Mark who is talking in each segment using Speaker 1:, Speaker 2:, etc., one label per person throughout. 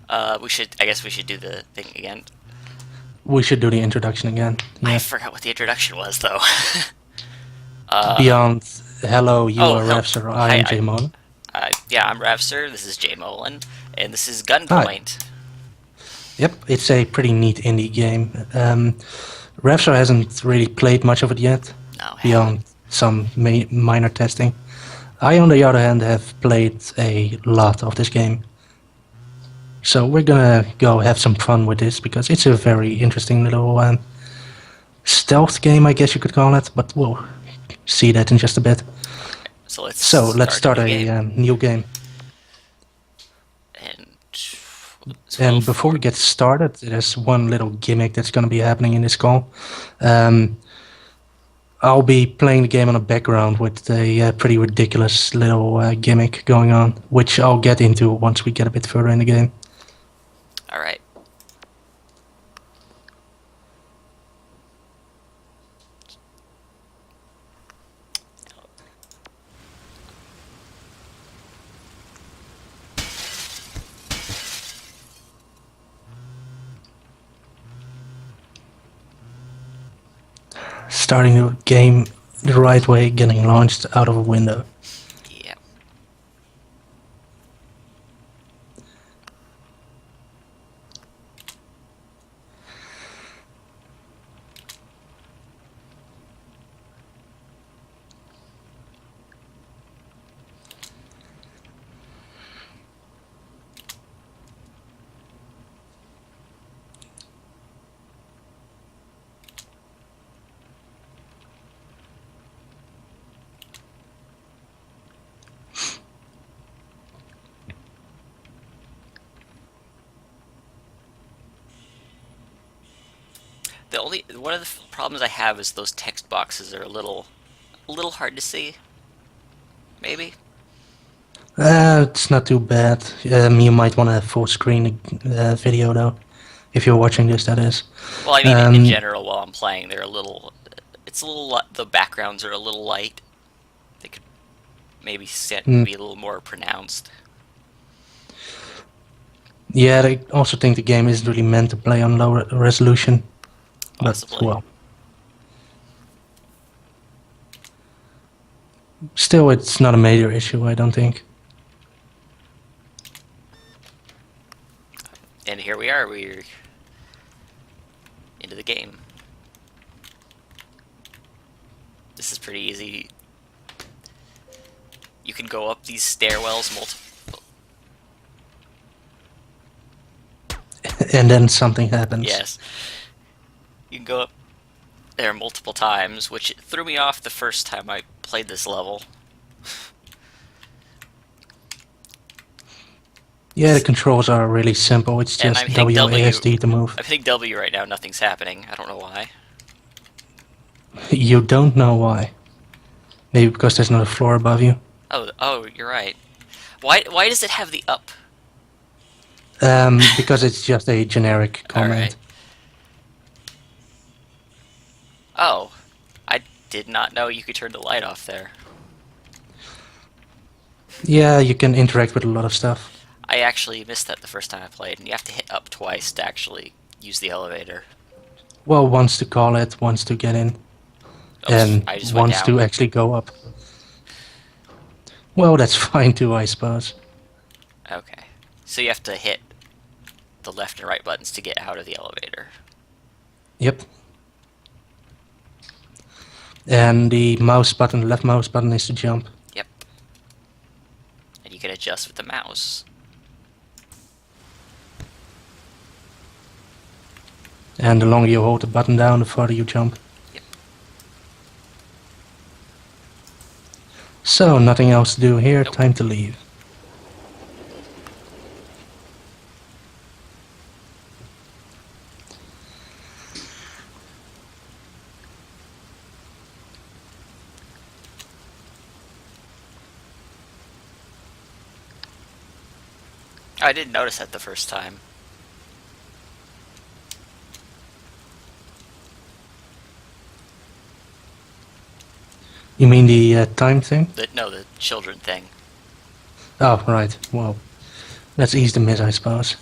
Speaker 1: I guess we should do the thing again.
Speaker 2: We should do the introduction again.
Speaker 1: I
Speaker 2: Yeah.
Speaker 1: forgot what the introduction was, though. uh,
Speaker 2: Beyond hello, you
Speaker 1: oh,
Speaker 2: are
Speaker 1: hell,
Speaker 2: Revser, I
Speaker 1: hi,
Speaker 2: am Jamon.
Speaker 1: yeah, I'm Ravster, this is Jay Molin, and this is
Speaker 2: Hi.
Speaker 1: Gunpoint.
Speaker 2: Yep, it's a pretty neat indie game. Revser hasn't really played much of it yet,
Speaker 1: No, haven't.
Speaker 2: beyond some minor testing. I, on the other hand, have played a lot of this game. So we're gonna go have some fun with this, because it's a very interesting little stealth game, I guess you could call it, but we'll see that in just a bit.
Speaker 1: So let's
Speaker 2: So let's
Speaker 1: start a
Speaker 2: start
Speaker 1: new
Speaker 2: a
Speaker 1: game.
Speaker 2: new game.
Speaker 1: And so
Speaker 2: And before we get started, there's one little gimmick that's going to be happening in this call. Um, I'll be playing the game on a background with a pretty ridiculous little gimmick going on, which I'll get into once we get a bit further in the game.
Speaker 1: all right.
Speaker 2: Starting the game the right way, getting launched out of a window.
Speaker 1: Yeah. The only one of the problems I have is those text boxes are a little hard to see. Maybe.
Speaker 2: It's not too bad. You might want a full screen video though, if you're watching this, that is.
Speaker 1: Well, I mean, in
Speaker 2: Um,
Speaker 1: general, while I'm playing, they're a little. It's a little. The backgrounds are a little light. They could maybe set
Speaker 2: mm,
Speaker 1: be a little more pronounced.
Speaker 2: yeah, I also think the game isn't really meant to play on low resolution, but
Speaker 1: Possibly.
Speaker 2: well. Still, it's not a major issue, I don't think.
Speaker 1: And here we are. We're into the game. This is pretty easy. You can go up these stairwells multiple.
Speaker 2: And then something happens.
Speaker 1: Yes, you can go up there multiple times, which threw me off the first time I played this level.
Speaker 2: Yeah, the controls are really simple. It's
Speaker 1: And I'm
Speaker 2: just
Speaker 1: hitting W.
Speaker 2: WASD to move.
Speaker 1: I'm hitting W right now. Nothing's happening. I don't know why.
Speaker 2: You don't know why. Maybe because there's not a floor above you.
Speaker 1: Oh, you're right. Why does it have the up?
Speaker 2: Because it's just a generic
Speaker 1: All
Speaker 2: command.
Speaker 1: right. Oh, I did not know you could turn the light off there.
Speaker 2: Yeah, you can interact with a lot of stuff.
Speaker 1: I actually missed that the first time I played, and you have to hit up twice to actually use the elevator.
Speaker 2: Well, once to call it, once to get in,
Speaker 1: Oh,
Speaker 2: and
Speaker 1: I just went
Speaker 2: once
Speaker 1: down.
Speaker 2: to actually go up. Well, that's fine too, I suppose.
Speaker 1: Okay. So you have to hit the left and right buttons to get out of the elevator.
Speaker 2: Yep. And the mouse button, left mouse button, is to jump.
Speaker 1: Yep. And you can adjust with the mouse.
Speaker 2: And the longer you hold the button down, the farther you jump.
Speaker 1: Yep.
Speaker 2: So, nothing else to do here,
Speaker 1: Nope.
Speaker 2: time to leave.
Speaker 1: I didn't notice that the first time.
Speaker 2: You mean the time thing?
Speaker 1: No, the children thing.
Speaker 2: Oh, right. Well, that's easy to miss, I suppose.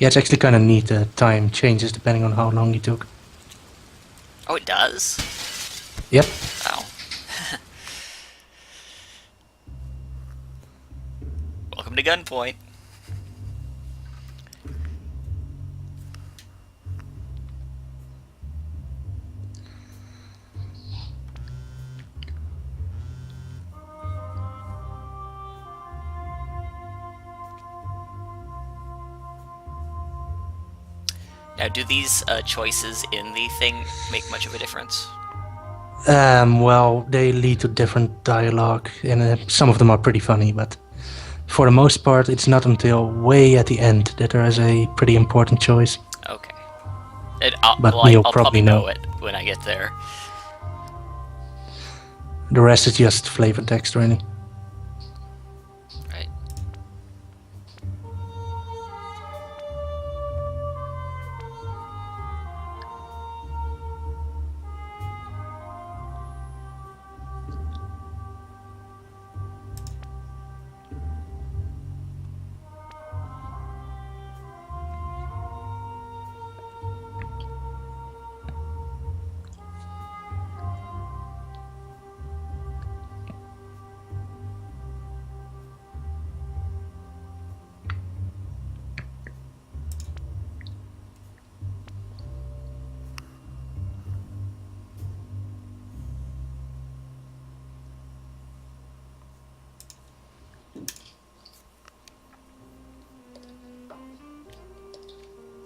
Speaker 2: Yeah, it's actually kind of neat. The time changes depending on how long you took.
Speaker 1: Oh, it does?
Speaker 2: Yep.
Speaker 1: Oh. Welcome to Gunpoint. Now, do these choices in the thing make much of a difference?
Speaker 2: Well, they lead to different dialogue, and some of them are pretty funny, but for the most part, it's not until way at the end that there is a pretty important choice.
Speaker 1: Okay. And I'll,
Speaker 2: But
Speaker 1: well,
Speaker 2: you'll
Speaker 1: I'll probably
Speaker 2: probably
Speaker 1: know
Speaker 2: know.
Speaker 1: it when I get there.
Speaker 2: The rest is just flavor text, really.
Speaker 1: Right.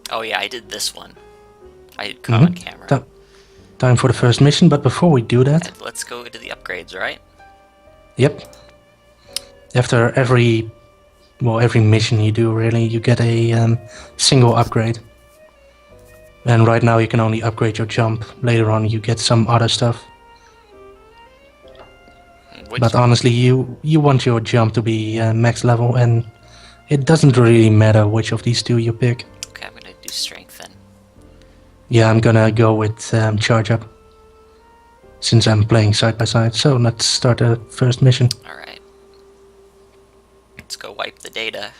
Speaker 1: Oh yeah, I did this one. I caught on camera.
Speaker 2: Time for the first mission, but before we do that,
Speaker 1: And let's go to the upgrades, right?
Speaker 2: yep. After every mission you do, really, you get a single upgrade. And right now you can only upgrade your jump. Later on you get some other stuff.
Speaker 1: Which,
Speaker 2: But honestly, you want your jump to be max level, and it doesn't really matter which of these two you pick.
Speaker 1: okay, I'm gonna do strength then.
Speaker 2: Yeah, I'm gonna go with charge up, since I'm playing side by side. So let's start the first mission.
Speaker 1: Alright. Let's go wipe the data.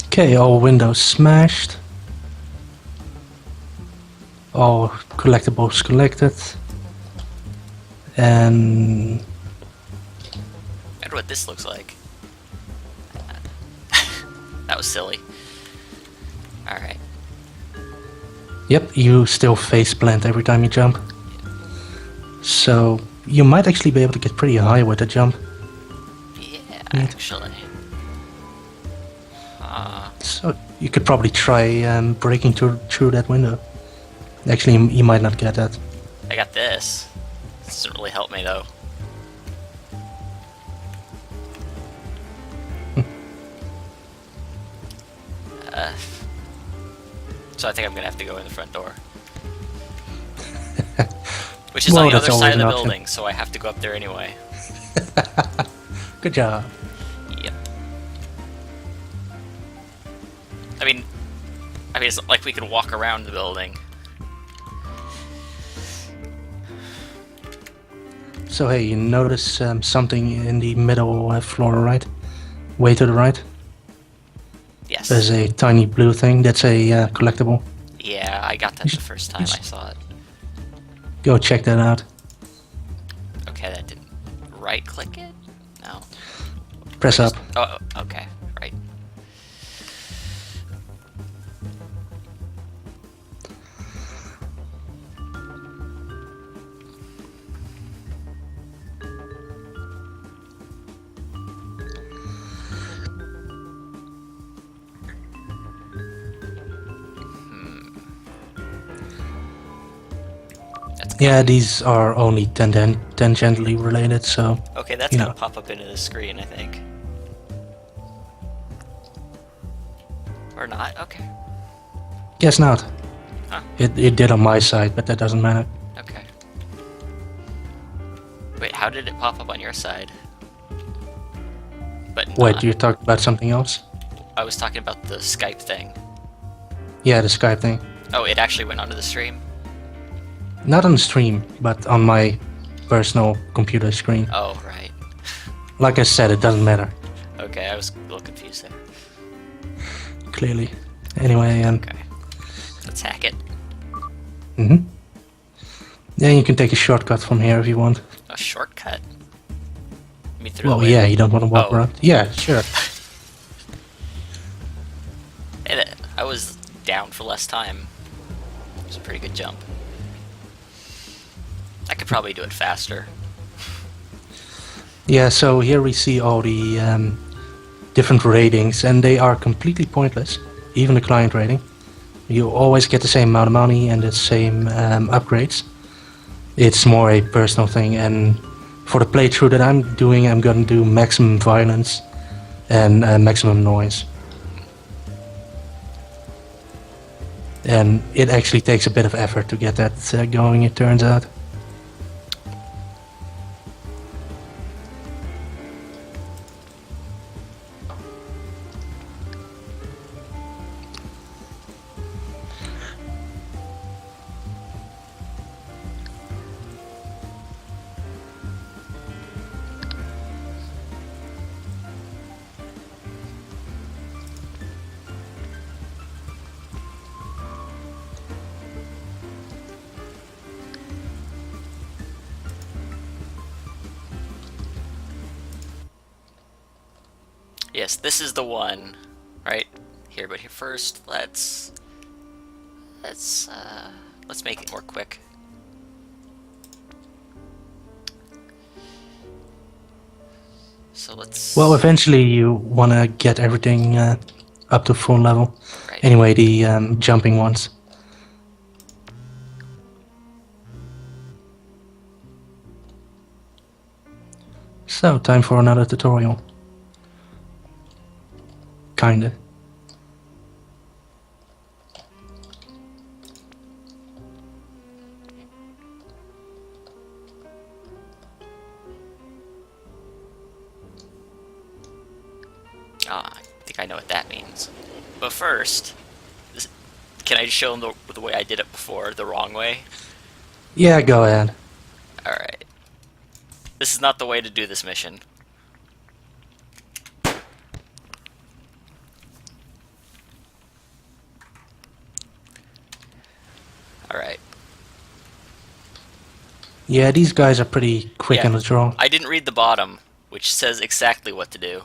Speaker 2: Okay, all windows smashed. All collectibles collected. And
Speaker 1: I wonder what this looks like. That was silly. Alright.
Speaker 2: yep, you still face plant every time you jump. So you might actually be able to get pretty high with the jump.
Speaker 1: Yeah,
Speaker 2: Neat.
Speaker 1: actually.
Speaker 2: So you could probably try breaking through that window. Actually, you might not get that.
Speaker 1: I got this. This doesn't really help me though. So I think I'm gonna have to go in the front door. Which is
Speaker 2: Well,
Speaker 1: on the
Speaker 2: that's
Speaker 1: other side of
Speaker 2: always
Speaker 1: the
Speaker 2: an option.
Speaker 1: building, so I have to go up there anyway.
Speaker 2: Good job.
Speaker 1: Yep. I mean, it's not like we can walk around the building.
Speaker 2: So hey, you notice something in the middle floor, right? Way to the right.
Speaker 1: Yes.
Speaker 2: There's a tiny blue thing. That's a collectible.
Speaker 1: Yeah, I got that the first time I saw it.
Speaker 2: Go check that out.
Speaker 1: Okay, that didn't... Right-click it? No.
Speaker 2: Press up.
Speaker 1: Oh, okay. Right.
Speaker 2: Yeah, these are only tangentially related, so,
Speaker 1: Okay, that's
Speaker 2: you
Speaker 1: gonna
Speaker 2: know.
Speaker 1: pop up into the screen, I think. Or not? Okay.
Speaker 2: Guess not.
Speaker 1: Huh.
Speaker 2: It did on my side, but that doesn't matter.
Speaker 1: Okay. Wait, how did it pop up on your side? But
Speaker 2: Wait,
Speaker 1: not.
Speaker 2: you talked about something else?
Speaker 1: I was talking about the Skype thing.
Speaker 2: Yeah, the Skype thing.
Speaker 1: Oh, it actually went onto the stream?
Speaker 2: Not on the stream, but on my personal computer screen.
Speaker 1: Oh, right.
Speaker 2: Like I said, it doesn't matter,
Speaker 1: Okay, I was a little confused there.
Speaker 2: clearly. Anyway,
Speaker 1: Okay. Let's hack it.
Speaker 2: yeah, you can take a shortcut from here if you want.
Speaker 1: A shortcut? Me through
Speaker 2: Well,
Speaker 1: the way.
Speaker 2: yeah, you don't want to walk
Speaker 1: Oh.
Speaker 2: around. Yeah, sure.
Speaker 1: I was down for less time. It was a pretty good jump. I could probably do it faster.
Speaker 2: Yeah, so here we see all the different ratings, and they are completely pointless. Even the client rating. You always get the same amount of money and the same upgrades. It's more a personal thing, and for the playthrough that I'm doing, I'm gonna do maximum violence and maximum noise. And it actually takes a bit of effort to get that going, it turns out.
Speaker 1: Yes, this is the one. Right here, but here first, let's make it more quick. So let's...
Speaker 2: Well, eventually you want to get everything up to full level.
Speaker 1: Right.
Speaker 2: Anyway, the jumping ones. So, time for another tutorial. Kinda.
Speaker 1: Ah, I think I know what that means. But first, can I just show them the way I did it before, the wrong way?
Speaker 2: Yeah, go ahead.
Speaker 1: Alright. This is not the way to do this mission. Alright.
Speaker 2: Yeah, these guys are pretty quick
Speaker 1: Yeah.
Speaker 2: in the draw.
Speaker 1: I didn't read the bottom, which says exactly what to do.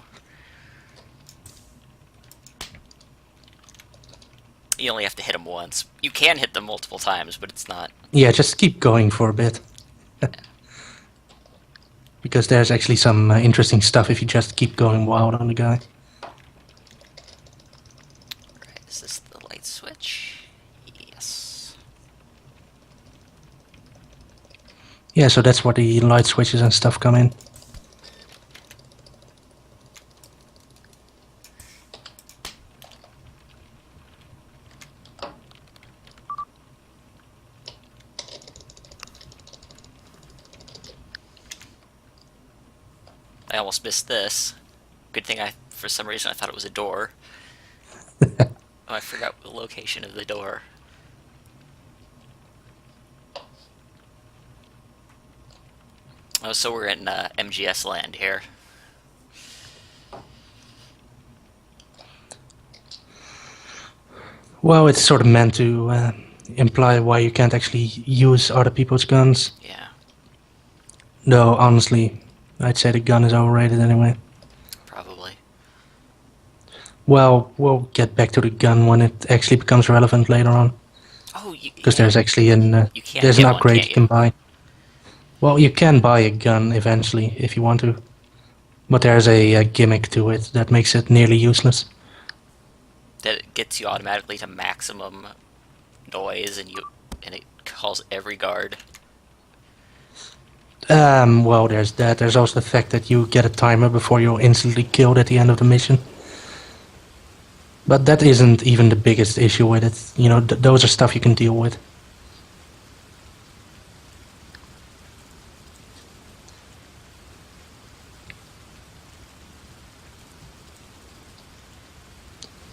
Speaker 1: You only have to hit them once. You can hit them multiple times, but it's not...
Speaker 2: Yeah, just keep going for a bit. Because there's actually some interesting stuff if you just keep going wild on the guy.
Speaker 1: Right, is this the light switch? Yes.
Speaker 2: Yeah, so that's where the light switches and stuff come in.
Speaker 1: I almost missed this. Good thing for some reason I thought it was a door. Oh, I forgot the location of the door. Oh, so we're in MGS land here.
Speaker 2: Well, it's sort of meant to imply why you can't actually use other people's guns.
Speaker 1: Yeah,
Speaker 2: Though, honestly, I'd say the gun is overrated anyway.
Speaker 1: probably.
Speaker 2: Well, we'll get back to the gun when it actually becomes relevant later on.
Speaker 1: Oh,
Speaker 2: Because there's actually
Speaker 1: you can't
Speaker 2: there's
Speaker 1: get
Speaker 2: an
Speaker 1: one,
Speaker 2: upgrade
Speaker 1: can't
Speaker 2: you can buy. Well, you can buy a gun eventually if you want to. But there's a gimmick to it that makes it nearly useless.
Speaker 1: that it gets you automatically to maximum noise, and it calls every guard.
Speaker 2: Well, there's that. There's also the fact that you get a timer before you're instantly killed at the end of the mission. But that isn't even the biggest issue with it. You know, those are stuff you can deal with.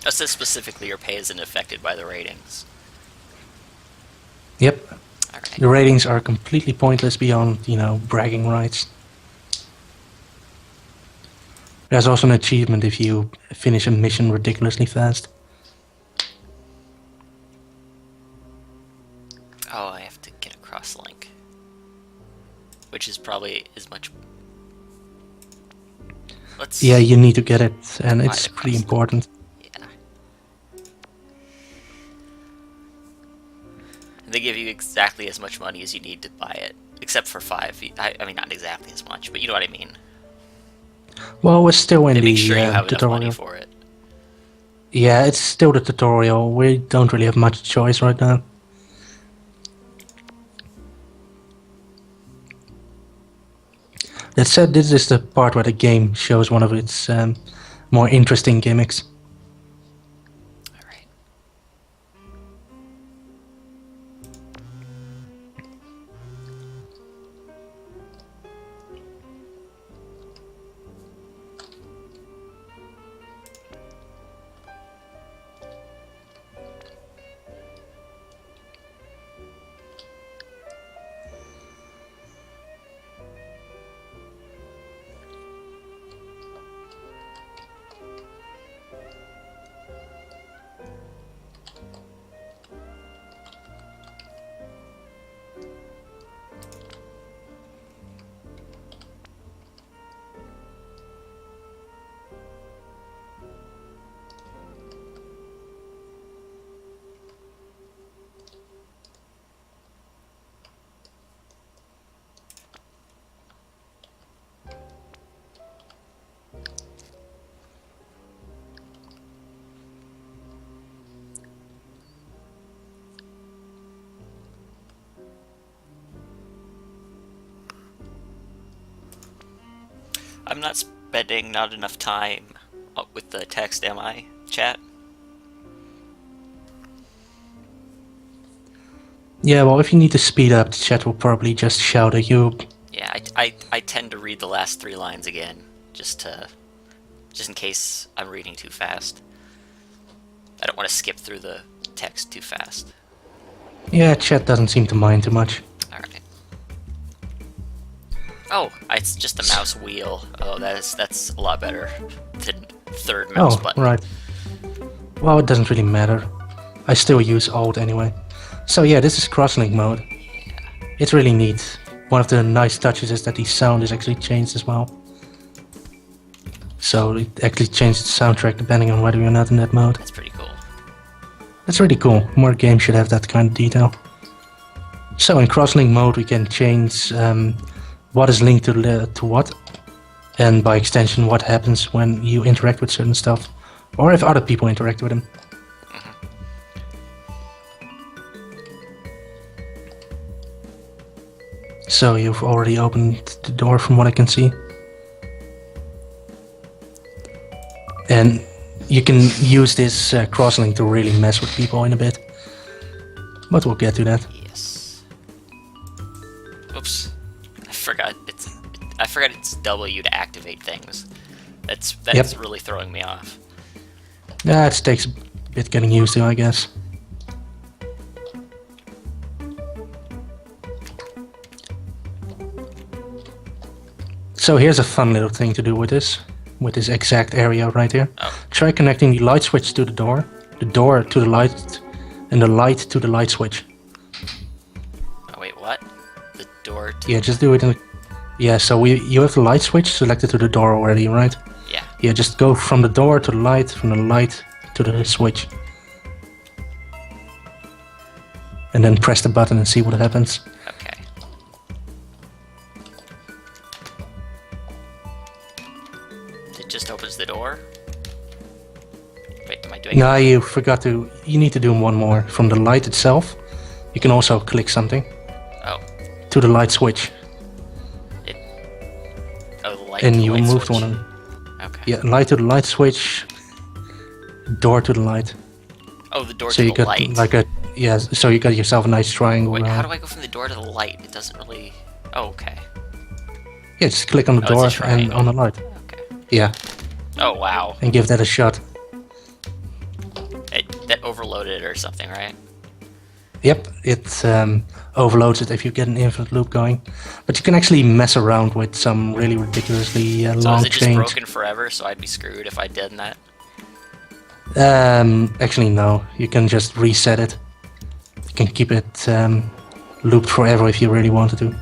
Speaker 1: Oh, so specifically your pay isn't affected by the ratings.
Speaker 2: Yep.
Speaker 1: Alright.
Speaker 2: The ratings are completely pointless beyond, you know, bragging rights. There's also an achievement if you finish a mission ridiculously fast.
Speaker 1: Oh, I have to get a cross-link. Which is probably as much... Let's...
Speaker 2: Yeah, you need to get it, and
Speaker 1: Buy
Speaker 2: it's
Speaker 1: the
Speaker 2: pretty
Speaker 1: cross-link.
Speaker 2: important.
Speaker 1: Yeah. They give you exactly as much money as you need to buy it. Except for 5. I mean, not exactly as much, but you know what I mean.
Speaker 2: Well, we're still in
Speaker 1: They
Speaker 2: the
Speaker 1: make sure you have enough money
Speaker 2: tutorial.
Speaker 1: for it.
Speaker 2: Yeah, it's still the tutorial. We don't really have much choice right now. That said, this is the part where the game shows one of its more interesting gimmicks.
Speaker 1: Alright. I'm not spending not enough time with the text, am I, chat?
Speaker 2: Yeah, well, if you need to speed up, the chat will probably just shout at you.
Speaker 1: Yeah, I tend to read the last 3 lines again, just in case I'm reading too fast. I don't want to skip through the text too fast.
Speaker 2: Yeah, chat doesn't seem to mind too much.
Speaker 1: Alright. Oh, it's just a mouse wheel. Oh, that's a lot better than third mouse
Speaker 2: Oh,
Speaker 1: button.
Speaker 2: right. Well, it doesn't really matter. I still use Alt anyway. So yeah, this is crosslink mode. It's really neat. One of the nice touches is that the sound is actually changed as well. So it actually changes the soundtrack depending on whether you're not in that mode.
Speaker 1: That's pretty cool.
Speaker 2: That's really cool. More games should have that kind of detail. So in crosslink mode we can change what is linked to what, and by extension what happens when you interact with certain stuff, or if other people interact with them. So you've already opened the door from what I can see. And you can use this crosslink to really mess with people in a bit. But we'll get to that.
Speaker 1: Yes. Oops. I forgot it's W to activate things. That's
Speaker 2: Yep.
Speaker 1: really throwing me off.
Speaker 2: Yeah, it takes a bit getting used to, I guess. So here's a fun little thing to do with this exact area right here.
Speaker 1: Oh.
Speaker 2: Try connecting the light switch to the door to the light, and the light to the light switch.
Speaker 1: Oh wait, what? The door to...
Speaker 2: Yeah, just do it in the... Yeah, so you have the light switch selected to the door already, right?
Speaker 1: Yeah.
Speaker 2: Yeah, just go from the door to the light, from the light to the switch. And then press the button and see what happens.
Speaker 1: Okay. It just opens the door? Wait, am I doing...
Speaker 2: No, you forgot to... You need to do one more. From the light itself, you can also click something
Speaker 1: Oh.
Speaker 2: to the light switch.
Speaker 1: Light to
Speaker 2: and
Speaker 1: the
Speaker 2: you
Speaker 1: light
Speaker 2: moved
Speaker 1: switch.
Speaker 2: one.
Speaker 1: Okay.
Speaker 2: Yeah, light to the light switch, door to the light.
Speaker 1: Oh, the door
Speaker 2: So
Speaker 1: to
Speaker 2: you
Speaker 1: the
Speaker 2: got
Speaker 1: light.
Speaker 2: like a yeah. So you got yourself a nice triangle.
Speaker 1: Wait, how
Speaker 2: around.
Speaker 1: do I go from the door to the light? It doesn't really... Oh, okay.
Speaker 2: Yeah, just click on the
Speaker 1: Oh, it's a
Speaker 2: door and
Speaker 1: triangle.
Speaker 2: on the light.
Speaker 1: Okay.
Speaker 2: Yeah,
Speaker 1: Oh, wow.
Speaker 2: and give that a shot.
Speaker 1: That overloaded or something, right?
Speaker 2: Yep, it overloads it if you get an infinite loop going. But you can actually mess around with some really ridiculously
Speaker 1: So
Speaker 2: long
Speaker 1: is it just
Speaker 2: chains.
Speaker 1: broken forever, so I'd be screwed if I did that?
Speaker 2: Actually, no. You can just reset it. You can keep it looped forever if you really wanted to.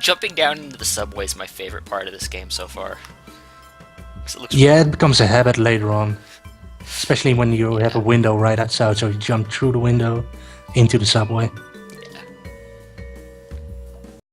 Speaker 1: Jumping down into the subway is my favorite part of this game so far. 'Cause it looks
Speaker 2: Yeah, it becomes a habit later on. Especially when you have a window right outside, so you jump through the window into the subway.